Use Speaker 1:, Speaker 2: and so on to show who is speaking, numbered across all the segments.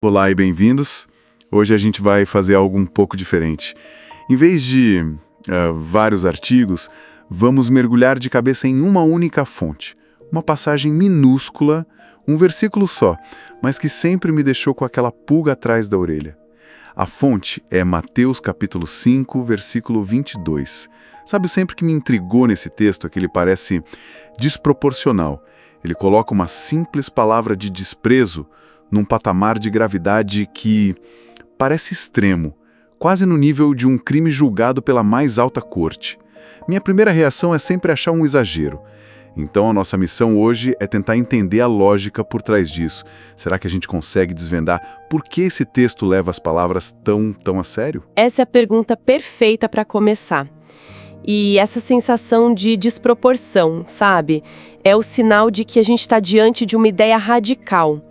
Speaker 1: Olá e bem-vindos. Hoje a gente vai fazer algo um pouco diferente. Em vez de vários artigos, vamos mergulhar de cabeça em uma única fonte. Uma passagem minúscula, um versículo só, mas que sempre me deixou com aquela pulga atrás da orelha. A fonte é Mateus capítulo 5, versículo 22. Sabe, sempre que me intrigou nesse texto é que ele parece desproporcional. Ele coloca uma simples palavra de desprezo num patamar de gravidade que parece extremo, quase no nível de um crime julgado pela mais alta corte. Minha primeira reação é sempre achar um exagero. Então a nossa missão hoje é tentar entender a lógica por trás disso. Será que a gente consegue desvendar por que esse texto leva as palavras tão a sério?
Speaker 2: Essa é a pergunta perfeita para começar. E essa sensação de desproporção, sabe? É o sinal de que a gente está diante de uma ideia radical.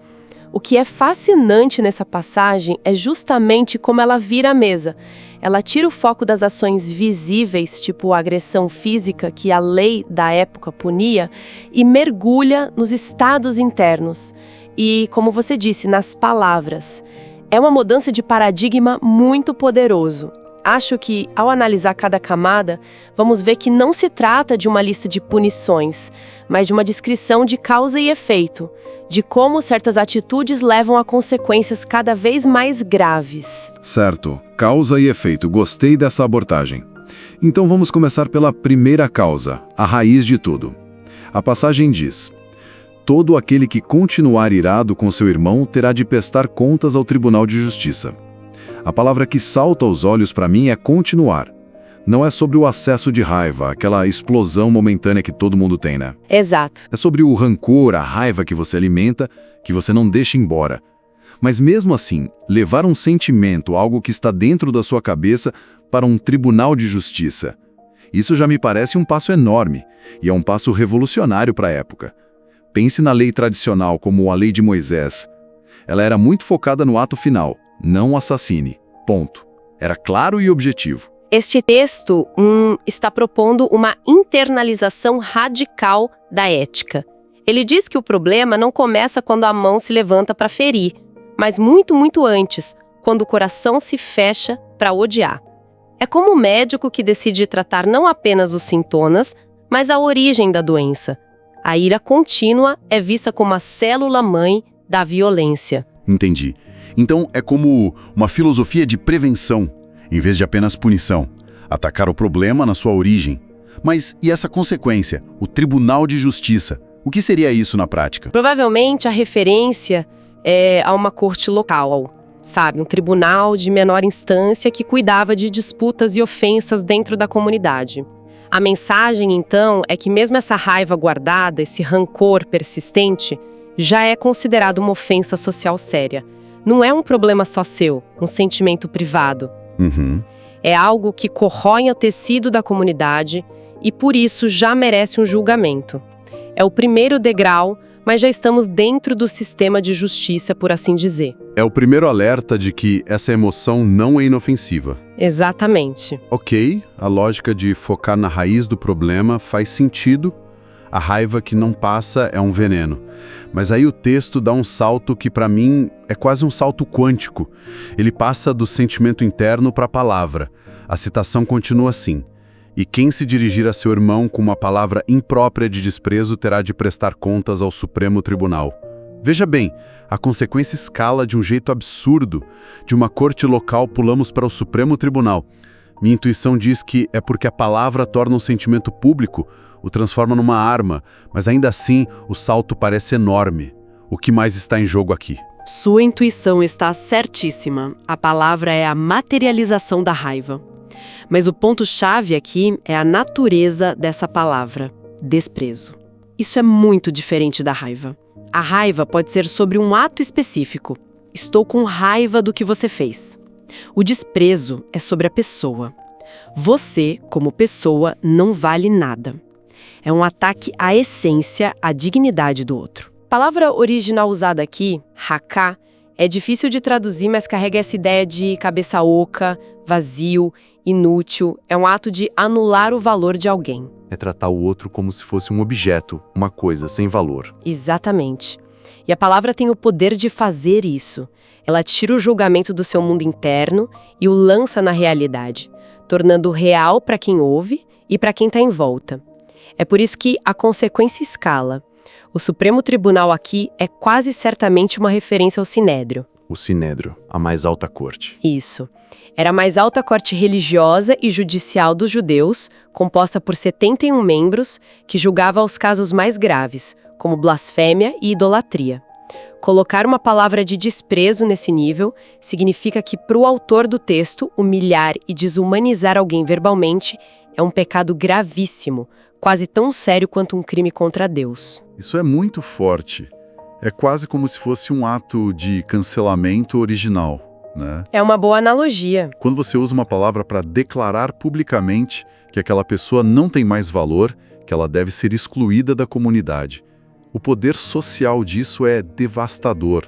Speaker 2: O que é fascinante nessa passagem é justamente como ela vira a mesa. Ela tira o foco das ações visíveis, tipo a agressão física que a lei da época punia, e mergulha nos estados internos. E, como você disse, nas palavras. É uma mudança de paradigma muito poderoso. Acho que, ao analisar cada camada, vamos ver que não se trata de uma lista de punições, mas de uma descrição de causa e efeito, de como certas atitudes levam a consequências cada vez mais graves.
Speaker 3: Certo, causa e efeito. Gostei dessa abordagem. Então vamos começar pela primeira causa, a raiz de tudo. A passagem diz: todo aquele que continuar irado com seu irmão terá de prestar contas ao Tribunal de Justiça. A palavra que salta aos olhos para mim é continuar. Não é sobre o acesso de raiva, aquela explosão momentânea que todo mundo tem, né?
Speaker 2: Exato.
Speaker 3: É sobre o rancor, a raiva que você alimenta, que você não deixa embora. Mas mesmo assim, levar um sentimento, algo que está dentro da sua cabeça, para um tribunal de justiça. Isso já me parece um passo enorme, e é um passo revolucionário para a época. Pense na lei tradicional, como a lei de Moisés. Ela era muito focada no ato final. Não assassine. Ponto. Era claro e objetivo.
Speaker 2: Este texto está propondo uma internalização radical da ética. Ele diz que o problema não começa quando a mão se levanta para ferir, mas muito antes, quando o coração se fecha para odiar. É como o médico que decide tratar não apenas os sintomas, mas a origem da doença. A ira contínua é vista como a célula-mãe da violência.
Speaker 1: Entendi. Então é como uma filosofia de prevenção, em vez de apenas punição. Atacar o problema na sua origem. Mas e essa consequência, o Tribunal de Justiça? O que seria isso na prática?
Speaker 2: Provavelmente a referência é a uma corte local, sabe? Um tribunal de menor instância que cuidava de disputas e ofensas dentro da comunidade. A mensagem, então, é que mesmo essa raiva guardada, esse rancor persistente, já é considerado uma ofensa social séria. Não é um problema só seu, um sentimento privado. É algo que corrói o tecido da comunidade e, por isso, já merece um julgamento. É o primeiro degrau, mas já estamos dentro do sistema de justiça, por assim dizer.
Speaker 1: É o primeiro alerta de que essa emoção não é inofensiva.
Speaker 2: Exatamente.
Speaker 1: Ok, a lógica de focar na raiz do problema faz sentido. A raiva que não passa é um veneno. Mas aí o texto dá um salto que, para mim, é quase um salto quântico. Ele passa do sentimento interno para a palavra. A citação continua assim: e quem se dirigir a seu irmão com uma palavra imprópria de desprezo terá de prestar contas ao Supremo Tribunal. Veja bem, a consequência escala de um jeito absurdo. De uma corte local pulamos para o Supremo Tribunal. Minha intuição diz que é porque a palavra torna um sentimento público, o transforma numa arma, mas ainda assim o salto parece enorme. O que mais está em jogo aqui?
Speaker 4: Sua intuição está certíssima. A palavra é a materialização da raiva. Mas o ponto-chave aqui é a natureza dessa palavra, desprezo. Isso é muito diferente da raiva. A raiva pode ser sobre um ato específico. Estou com raiva do que você fez. O desprezo é sobre a pessoa. Você, como pessoa, não vale nada. É um ataque à essência, à dignidade do outro.
Speaker 2: A palavra original usada aqui, haká, é difícil de traduzir, mas carrega essa ideia de cabeça oca, vazio, inútil. É um ato de anular o valor de alguém.
Speaker 5: É tratar o outro como se fosse um objeto, uma coisa sem valor.
Speaker 2: Exatamente. E a palavra tem o poder de fazer isso. Ela tira o julgamento do seu mundo interno e o lança na realidade, tornando real para quem ouve e para quem está em volta. É por isso que a consequência escala. O Supremo Tribunal aqui é quase certamente uma referência ao Sinédrio.
Speaker 3: O Sinédrio, a mais alta corte.
Speaker 2: Isso. Era a mais alta corte religiosa e judicial dos judeus, composta por 71 membros, que julgava os casos mais graves, como blasfêmia e idolatria. Colocar uma palavra de desprezo nesse nível significa que, para o autor do texto, humilhar e desumanizar alguém verbalmente é um pecado gravíssimo, quase tão sério quanto um crime contra Deus.
Speaker 1: Isso é muito forte. É quase como se fosse um ato de cancelamento original, né?
Speaker 2: É uma boa analogia.
Speaker 1: Quando você usa uma palavra para declarar publicamente que aquela pessoa não tem mais valor, que ela deve ser excluída da comunidade. O poder social disso é devastador.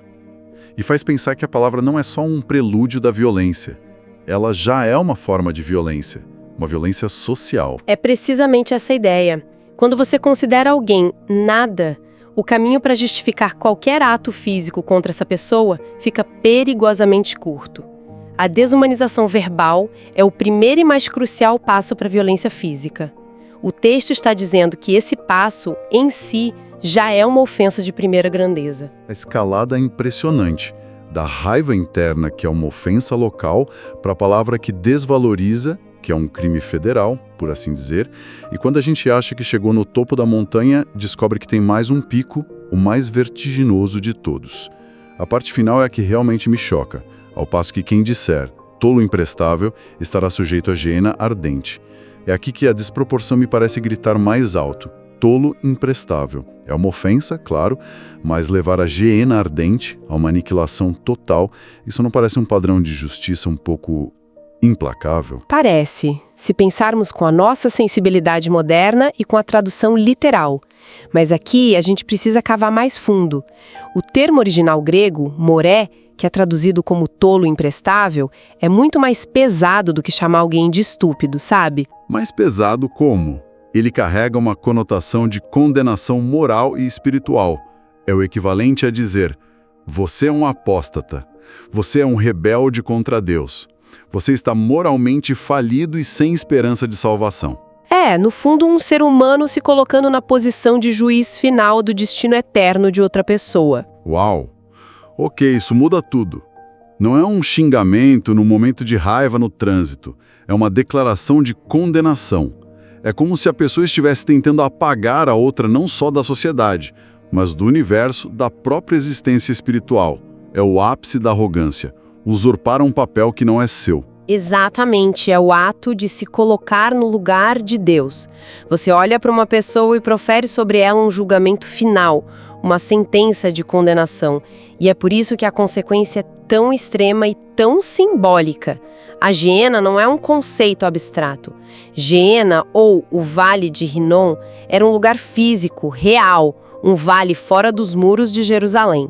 Speaker 1: E faz pensar que a palavra não é só um prelúdio da violência. Ela já é uma forma de violência, uma violência social.
Speaker 2: É precisamente essa ideia. Quando você considera alguém nada, o caminho para justificar qualquer ato físico contra essa pessoa fica perigosamente curto. A desumanização verbal é o primeiro e mais crucial passo para a violência física. O texto está dizendo que esse passo, em si, já é uma ofensa de primeira grandeza.
Speaker 1: A escalada é impressionante. Da raiva interna, que é uma ofensa local, para a palavra que desvaloriza, que é um crime federal, por assim dizer, e quando a gente acha que chegou no topo da montanha, descobre que tem mais um pico, o mais vertiginoso de todos. A parte final é a que realmente me choca, ao passo que quem disser tolo imprestável estará sujeito à hiena ardente. É aqui que a desproporção me parece gritar mais alto. Tolo imprestável. É uma ofensa, claro, mas levar a hiena ardente a uma aniquilação total, isso não parece um padrão de justiça um pouco implacável?
Speaker 2: Parece, se pensarmos com a nossa sensibilidade moderna e com a tradução literal. Mas aqui a gente precisa cavar mais fundo. O termo original grego, moré, que é traduzido como tolo imprestável, é muito mais pesado do que chamar alguém de estúpido, sabe?
Speaker 1: Mais pesado como? Ele carrega uma conotação de condenação moral e espiritual. É o equivalente a dizer: você é um apóstata, você é um rebelde contra Deus. Você está moralmente falido e sem esperança de salvação.
Speaker 2: É, no fundo, um ser humano se colocando na posição de juiz final do destino eterno de outra pessoa.
Speaker 1: Uau! Ok, isso muda tudo. Não é um xingamento no momento de raiva no trânsito. É uma declaração de condenação. É como se a pessoa estivesse tentando apagar a outra não só da sociedade, mas do universo, da própria existência espiritual. É o ápice da arrogância. Usurpar um papel que não é seu.
Speaker 2: Exatamente, é o ato de se colocar no lugar de Deus. Você olha para uma pessoa e profere sobre ela um julgamento final, uma sentença de condenação. E é por isso que a consequência é tão extrema e tão simbólica. A hiena não é um conceito abstrato. Geena, ou o Vale de Hinnom, era um lugar físico, real, um vale fora dos muros de Jerusalém.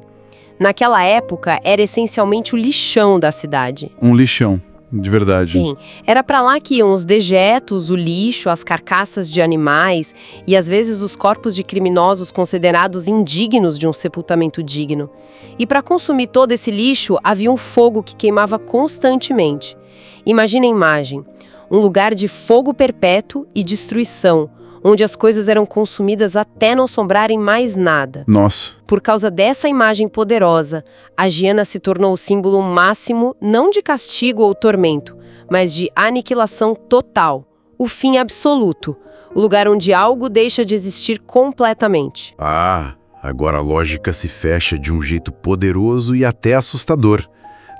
Speaker 2: Naquela época, era essencialmente o lixão da cidade.
Speaker 1: Um lixão, de verdade.
Speaker 2: Sim, era para lá que iam os dejetos, o lixo, as carcaças de animais e às vezes os corpos de criminosos considerados indignos de um sepultamento digno. E para consumir todo esse lixo, havia um fogo que queimava constantemente. Imagina a imagem, um lugar de fogo perpétuo e destruição, onde as coisas eram consumidas até não sobrarem mais nada.
Speaker 1: Nossa.
Speaker 2: Por causa dessa imagem poderosa, a hiena se tornou o símbolo máximo não de castigo ou tormento, mas de aniquilação total, o fim absoluto, o lugar onde algo deixa de existir completamente.
Speaker 3: Ah, agora a lógica se fecha de um jeito poderoso e até assustador.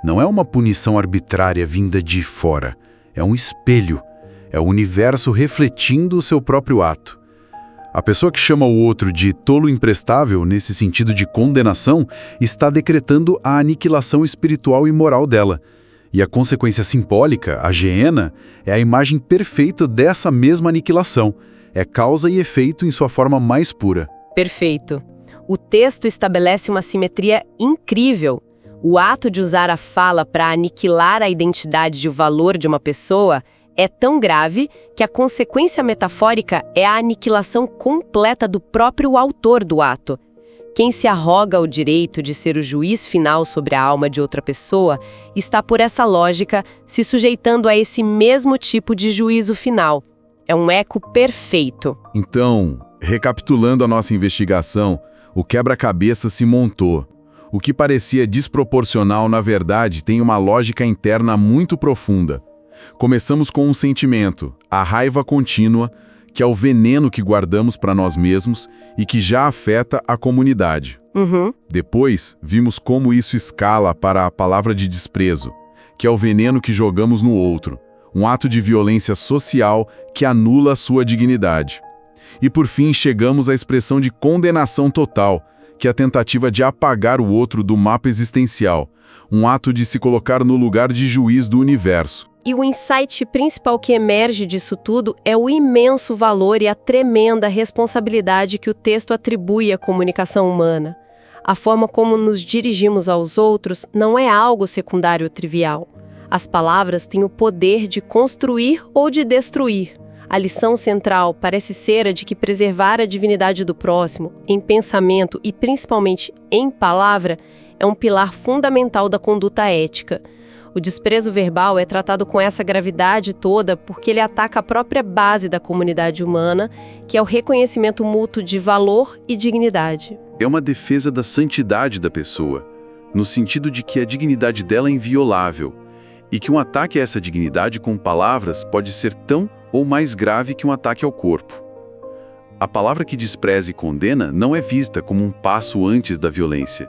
Speaker 3: Não é uma punição arbitrária vinda de fora, é um espelho. É o universo refletindo o seu próprio ato. A pessoa que chama o outro de tolo imprestável, nesse sentido de condenação, está decretando a aniquilação espiritual e moral dela. E a consequência simbólica, a hiena, é a imagem perfeita dessa mesma aniquilação. É causa e efeito em sua forma mais pura.
Speaker 2: Perfeito. O texto estabelece uma simetria incrível. O ato de usar a fala para aniquilar a identidade e o valor de uma pessoa é tão grave que a consequência metafórica é a aniquilação completa do próprio autor do ato. Quem se arroga o direito de ser o juiz final sobre a alma de outra pessoa está, por essa lógica, se sujeitando a esse mesmo tipo de juízo final. É um eco perfeito.
Speaker 1: Então, recapitulando a nossa investigação, o quebra-cabeça se montou. O que parecia desproporcional, na verdade, tem uma lógica interna muito profunda. Começamos com um sentimento, a raiva contínua, que é o veneno que guardamos para nós mesmos e que já afeta a comunidade. Depois, vimos como isso escala para a palavra de desprezo, que é o veneno que jogamos no outro, um ato de violência social que anula a sua dignidade. E por fim, chegamos à expressão de condenação total, que é a tentativa de apagar o outro do mapa existencial, um ato de se colocar no lugar de juiz do universo.
Speaker 2: E o insight principal que emerge disso tudo é o imenso valor e a tremenda responsabilidade que o texto atribui à comunicação humana. A forma como nos dirigimos aos outros não é algo secundário ou trivial. As palavras têm o poder de construir ou de destruir. A lição central parece ser a de que preservar a dignidade do próximo, em pensamento e principalmente em palavra, é um pilar fundamental da conduta ética. O desprezo verbal é tratado com essa gravidade toda porque ele ataca a própria base da comunidade humana, que é o reconhecimento mútuo de valor e dignidade.
Speaker 3: É uma defesa da santidade da pessoa, no sentido de que a dignidade dela é inviolável, e que um ataque a essa dignidade com palavras pode ser tão ou mais grave que um ataque ao corpo. A palavra que despreza e condena não é vista como um passo antes da violência.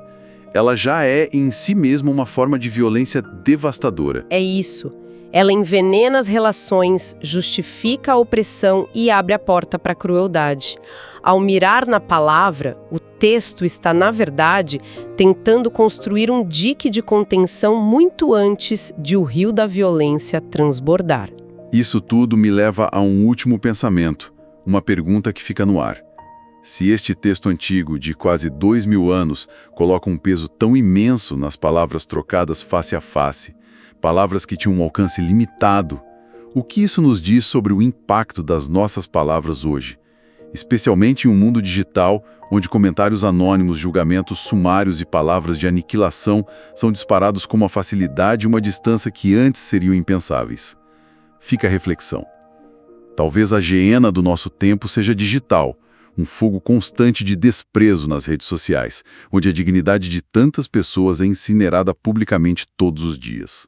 Speaker 3: Ela já é em si mesma uma forma de violência devastadora.
Speaker 2: É isso. Ela envenena as relações, justifica a opressão e abre a porta para a crueldade. Ao mirar na palavra, o texto está, na verdade, tentando construir um dique de contenção muito antes de o rio da violência transbordar.
Speaker 3: Isso tudo me leva a um último pensamento, uma pergunta que fica no ar. Se este texto antigo, de quase 2000 anos, coloca um peso tão imenso nas palavras trocadas face a face, palavras que tinham um alcance limitado, o que isso nos diz sobre o impacto das nossas palavras hoje? Especialmente em um mundo digital, onde comentários anônimos, julgamentos sumários e palavras de aniquilação são disparados com uma facilidade e uma distância que antes seriam impensáveis. Fica a reflexão. Talvez a geena do nosso tempo seja digital, um fogo constante de desprezo nas redes sociais, onde a dignidade de tantas pessoas é incinerada publicamente todos os dias.